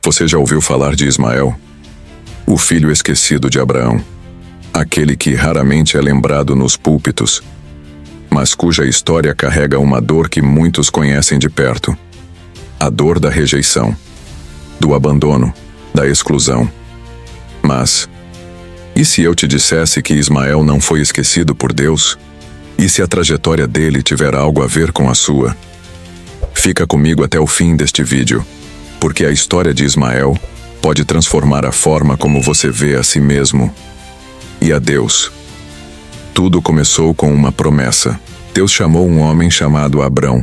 Você já ouviu falar de Ismael? O filho esquecido de Abraão. Aquele que raramente é lembrado nos púlpitos, mas cuja história carrega uma dor que muitos conhecem de perto. A dor da rejeição, do abandono, da exclusão. Mas, e se eu te dissesse que Ismael não foi esquecido por Deus? E se a trajetória dele tiver algo a ver com a sua? Fica comigo até o fim deste vídeo, porque a história de Ismael pode transformar a forma como você vê a si mesmo e a Deus. Tudo começou com uma promessa. Deus chamou um homem chamado Abrão,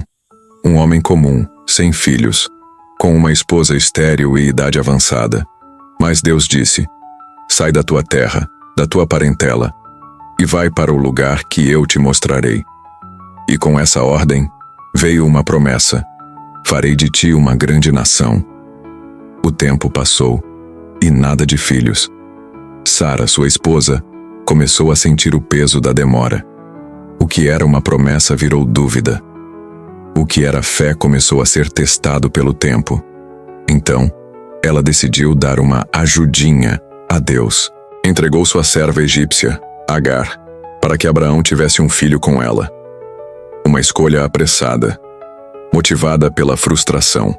um homem comum, sem filhos, com uma esposa estéril e idade avançada. Mas Deus disse: sai da tua terra, da tua parentela, e vai para o lugar que eu te mostrarei. E com essa ordem, veio uma promessa: farei de ti uma grande nação. O tempo passou, e nada de filhos. Sara, sua esposa, começou a sentir o peso da demora. O que era uma promessa virou dúvida. O que era fé começou a ser testado pelo tempo. Então, ela decidiu dar uma ajudinha a Deus. Entregou sua serva egípcia, Agar, para que Abraão tivesse um filho com ela. Uma escolha apressada, motivada pela frustração.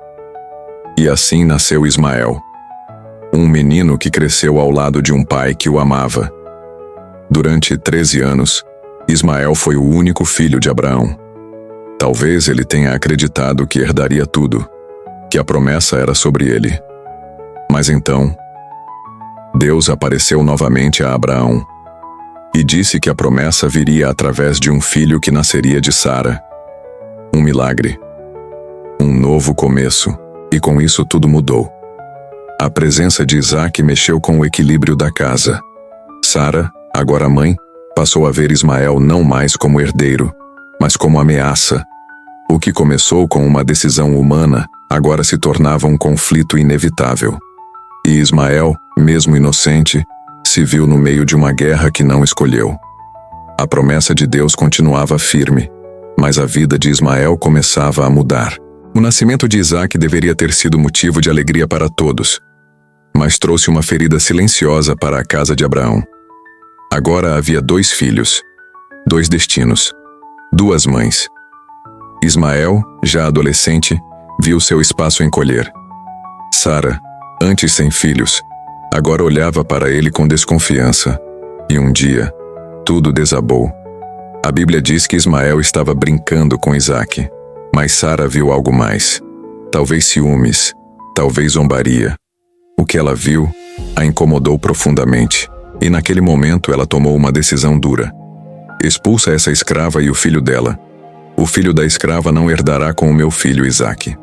E assim nasceu Ismael, um menino que cresceu ao lado de um pai que o amava. Durante 13 anos, Ismael foi o único filho de Abraão. Talvez ele tenha acreditado que herdaria tudo, que a promessa era sobre ele. Mas então, Deus apareceu novamente a Abraão e disse que a promessa viria através de um filho que nasceria de Sara. Um milagre. Um novo começo. E com isso tudo mudou. A presença de Isaque mexeu com o equilíbrio da casa. Sara, agora mãe, passou a ver Ismael não mais como herdeiro, mas como ameaça. O que começou com uma decisão humana, agora se tornava um conflito inevitável. E Ismael, mesmo inocente, se viu no meio de uma guerra que não escolheu. A promessa de Deus continuava firme, mas a vida de Ismael começava a mudar. O nascimento de Isaque deveria ter sido motivo de alegria para todos, mas trouxe uma ferida silenciosa para a casa de Abraão. Agora havia 2 filhos, 2 destinos, 2 mães. Ismael, já adolescente, viu seu espaço encolher. Sara, antes sem filhos, agora olhava para ele com desconfiança. E um dia, tudo desabou. A Bíblia diz que Ismael estava brincando com Isaque. Mas Sara viu algo mais. Talvez ciúmes, talvez zombaria. O que ela viu a incomodou profundamente. E naquele momento ela tomou uma decisão dura. Expulsa essa escrava e o filho dela. O filho da escrava não herdará com o meu filho Isaque.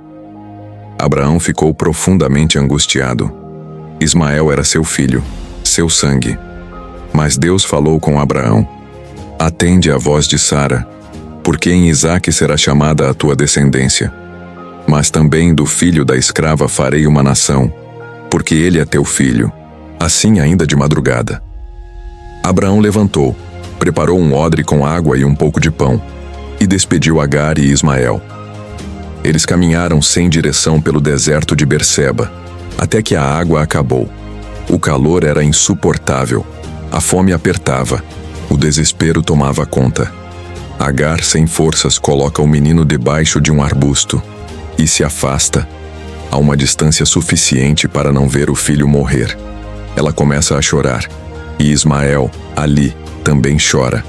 Abraão ficou profundamente angustiado. Ismael era seu filho, seu sangue. Mas Deus falou com Abraão: atende à voz de Sara, porque em Isaque será chamada a tua descendência. Mas também do filho da escrava farei uma nação, porque ele é teu filho. Assim ainda de madrugada. Abraão levantou, preparou um odre com água e um pouco de pão, e despediu Agar e Ismael. Eles caminharam sem direção pelo deserto de Berseba, até que a água acabou. O calor era insuportável, a fome apertava, o desespero tomava conta. Agar, sem forças, coloca o menino debaixo de um arbusto e se afasta, a uma distância suficiente para não ver o filho morrer. Ela começa a chorar, e Ismael, ali, também chora.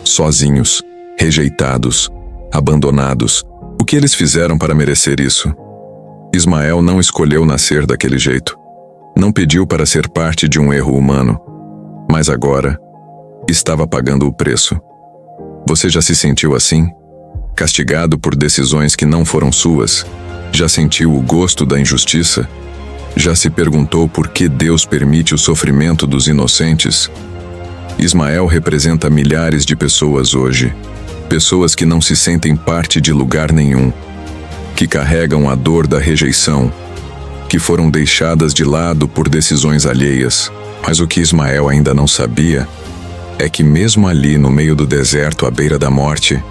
Sozinhos, rejeitados, abandonados. O que eles fizeram para merecer isso? Ismael não escolheu nascer daquele jeito. Não pediu para ser parte de um erro humano. Mas agora, estava pagando o preço. Você já se sentiu assim? Castigado por decisões que não foram suas? Já sentiu o gosto da injustiça? Já se perguntou por que Deus permite o sofrimento dos inocentes? Ismael representa milhares de pessoas hoje. Pessoas que não se sentem parte de lugar nenhum. Que carregam a dor da rejeição. Que foram deixadas de lado por decisões alheias. Mas o que Ismael ainda não sabia é que mesmo ali no meio do deserto à beira da morte,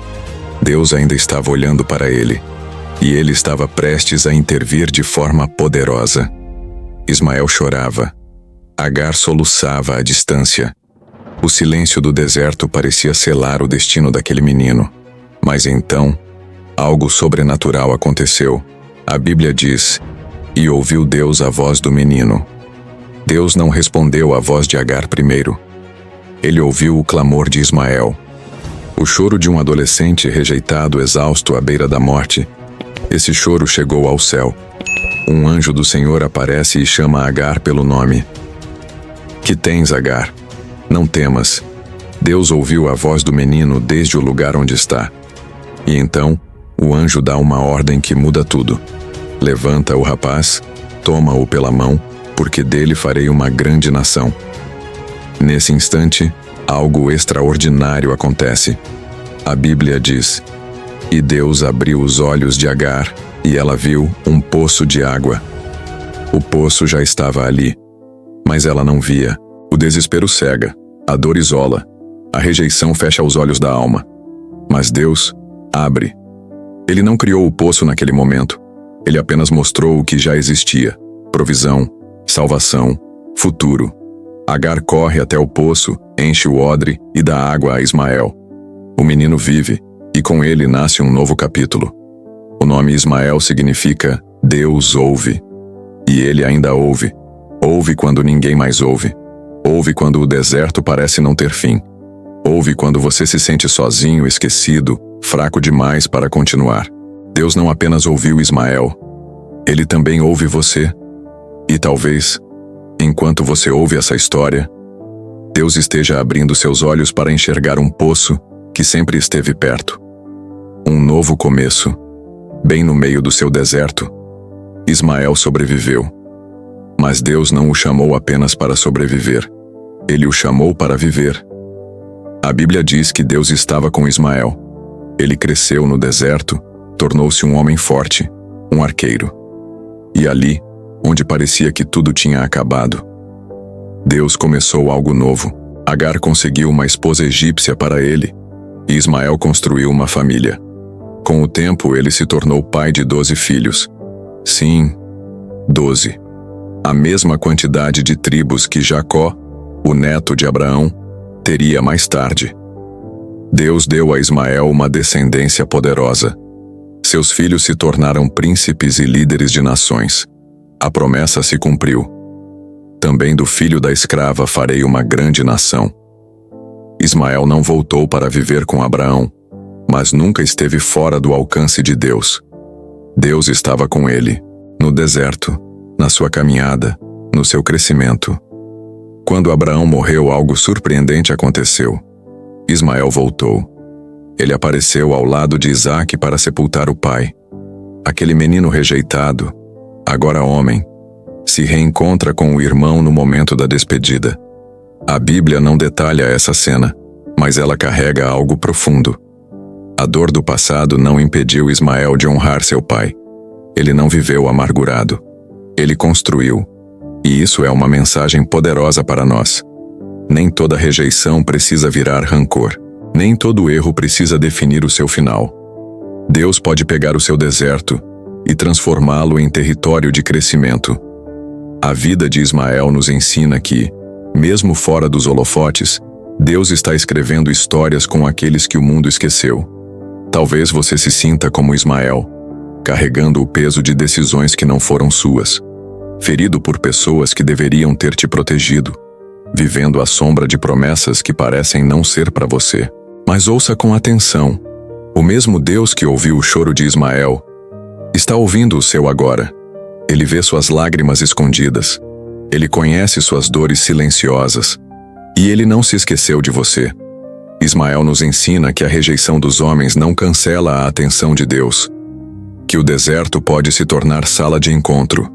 Deus ainda estava olhando para ele, e ele estava prestes a intervir de forma poderosa. Ismael chorava. Agar soluçava à distância. O silêncio do deserto parecia selar o destino daquele menino. Mas então, algo sobrenatural aconteceu. A Bíblia diz: "E ouviu Deus a voz do menino." Deus não respondeu à voz de Agar primeiro. Ele ouviu o clamor de Ismael. O choro de um adolescente rejeitado, exausto à beira da morte. Esse choro chegou ao céu. Um anjo do Senhor aparece e chama Agar pelo nome. "Que tens, Agar? Não temas." Deus ouviu a voz do menino desde o lugar onde está. E então, o anjo dá uma ordem que muda tudo. "Levanta o rapaz, toma-o pela mão, porque dele farei uma grande nação." Nesse instante, algo extraordinário acontece. A Bíblia diz: "E Deus abriu os olhos de Agar, e ela viu um poço de água." O poço já estava ali, mas ela não via. O desespero cega, a dor isola, a rejeição fecha os olhos da alma. Mas Deus abre. Ele não criou o poço naquele momento. Ele apenas mostrou o que já existia: provisão, salvação, futuro. Agar corre até o poço, enche o odre e dá água a Ismael. O menino vive, e com ele nasce um novo capítulo. O nome Ismael significa Deus ouve. E ele ainda ouve. Ouve quando ninguém mais ouve. Ouve quando o deserto parece não ter fim. Ouve quando você se sente sozinho, esquecido, fraco demais para continuar. Deus não apenas ouviu Ismael, Ele também ouve você. E talvez, enquanto você ouve essa história, Deus esteja abrindo seus olhos para enxergar um poço que sempre esteve perto. Um novo começo, bem no meio do seu deserto. Ismael sobreviveu. Mas Deus não o chamou apenas para sobreviver. Ele o chamou para viver. A Bíblia diz que Deus estava com Ismael. Ele cresceu no deserto, tornou-se um homem forte, um arqueiro. E ali, onde parecia que tudo tinha acabado, Deus começou algo novo. Agar conseguiu uma esposa egípcia para ele, e Ismael construiu uma família. Com o tempo, ele se tornou pai de 12 filhos. Sim, 12. A mesma quantidade de tribos que Jacó, o neto de Abraão, teria mais tarde. Deus deu a Ismael uma descendência poderosa. Seus filhos se tornaram príncipes e líderes de nações. A promessa se cumpriu. Também do filho da escrava farei uma grande nação. Ismael não voltou para viver com Abraão, mas nunca esteve fora do alcance de Deus. Deus estava com ele, no deserto, na sua caminhada, no seu crescimento. Quando Abraão morreu, algo surpreendente aconteceu. Ismael voltou. Ele apareceu ao lado de Isaque para sepultar o pai. Aquele menino rejeitado, agora homem, se reencontra com o irmão no momento da despedida. A Bíblia não detalha essa cena, mas ela carrega algo profundo. A dor do passado não impediu Ismael de honrar seu pai. Ele não viveu amargurado. Ele construiu. E isso é uma mensagem poderosa para nós. Nem toda rejeição precisa virar rancor. Nem todo erro precisa definir o seu final. Deus pode pegar o seu deserto e transformá-lo em território de crescimento. A vida de Ismael nos ensina que, mesmo fora dos holofotes, Deus está escrevendo histórias com aqueles que o mundo esqueceu. Talvez você se sinta como Ismael, carregando o peso de decisões que não foram suas, ferido por pessoas que deveriam ter te protegido, vivendo à sombra de promessas que parecem não ser para você. Mas ouça com atenção. O mesmo Deus que ouviu o choro de Ismael está ouvindo o seu agora. Ele vê suas lágrimas escondidas. Ele conhece suas dores silenciosas. E ele não se esqueceu de você. Ismael nos ensina que a rejeição dos homens não cancela a atenção de Deus. Que o deserto pode se tornar sala de encontro.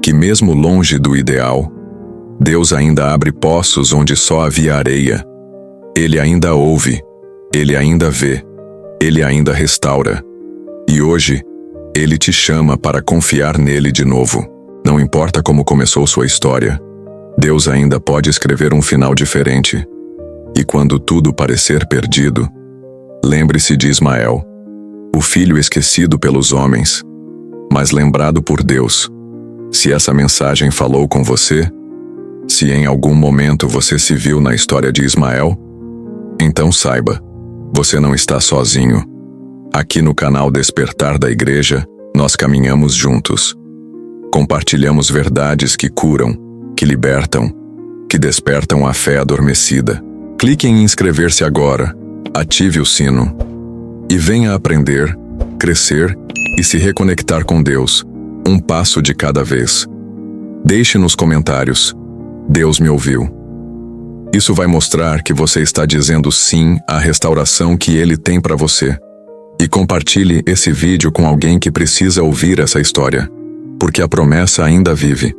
Que mesmo longe do ideal, Deus ainda abre poços onde só havia areia. Ele ainda ouve. Ele ainda vê. Ele ainda restaura. E hoje, Ele te chama para confiar nele de novo. Não importa como começou sua história, Deus ainda pode escrever um final diferente. E quando tudo parecer perdido, lembre-se de Ismael, o filho esquecido pelos homens, mas lembrado por Deus. Se essa mensagem falou com você, se em algum momento você se viu na história de Ismael, então saiba, você não está sozinho. Aqui no canal Despertar da Igreja, nós caminhamos juntos. Compartilhamos verdades que curam, que libertam, que despertam a fé adormecida. Clique em inscrever-se agora, ative o sino e venha aprender, crescer e se reconectar com Deus, um passo de cada vez. Deixe nos comentários: Deus me ouviu. Isso vai mostrar que você está dizendo sim à restauração que Ele tem para você. E compartilhe esse vídeo com alguém que precisa ouvir essa história, porque a promessa ainda vive,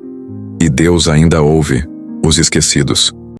e Deus ainda ouve os esquecidos.